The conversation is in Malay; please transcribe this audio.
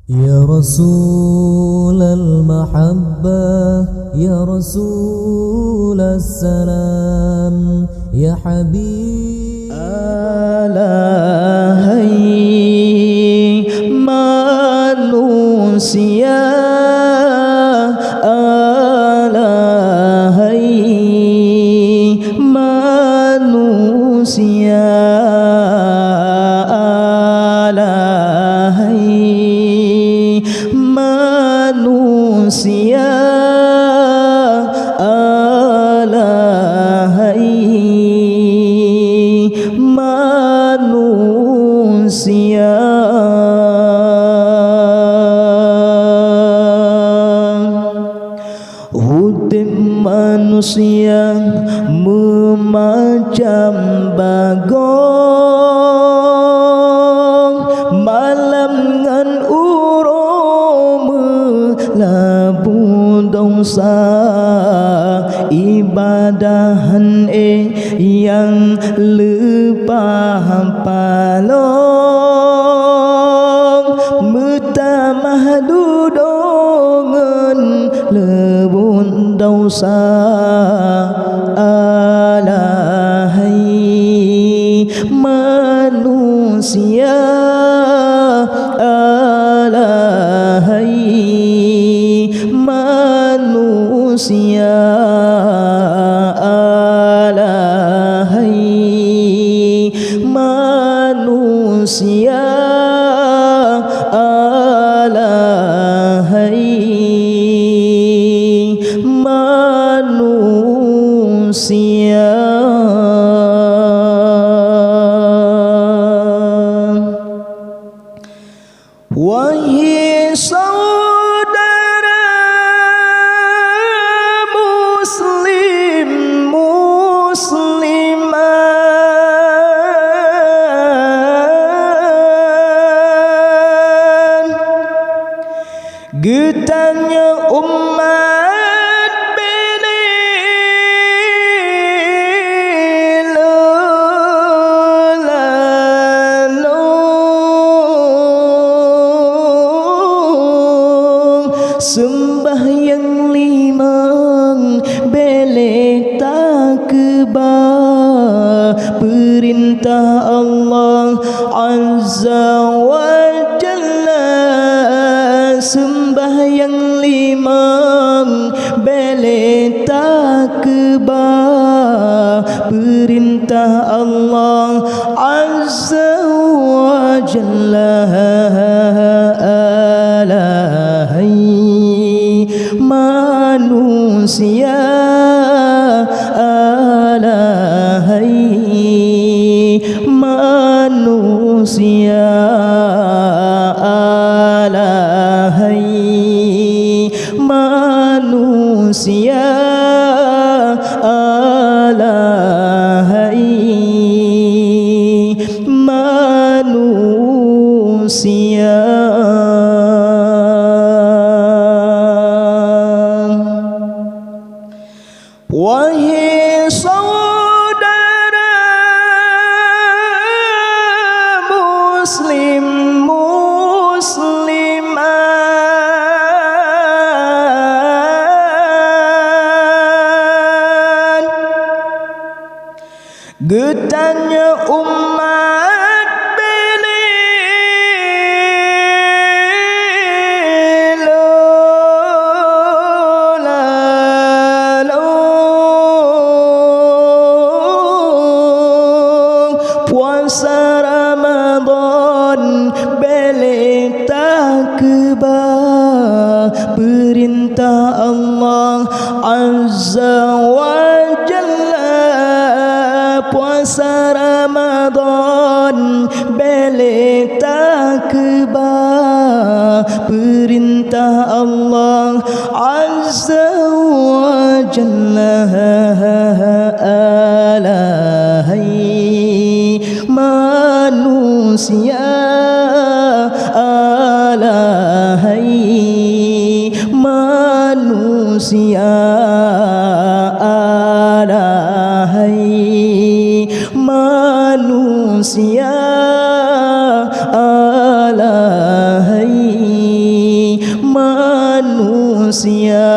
يا رسول المحبة يا رسول السلام يا حبيب Alahai manusia, alahai manusia, alahai manusia, alahai manusia. Hutim manusia memacam bagong, malam ngan uro melabu dosa, ibadahan yang lepah palong, mutamah dudongan lebun dosa. Alahai manusia, alahai manusia, alahai manusia, alahai manusia. Wahai saudara muslim musliman, getahnya umat sembahyang limang belek takbar, perintah Allah Azza wa Jalla. Sembahyang limang belek takbar, perintah Allah Azza wa Jalla. Alahai manusia, alahai manusia, alahai manusia, alahai manusia. Wahai saudara muslim musliman, getahnya umat puasa Ramadan belek takbar, perintah Allah Azza wa Jalla. Puasa Ramadan belek takbar, perintah Allah Azza wa Jalla. Alahai manusia, alahai manusia, alahai manusia, alahai manusia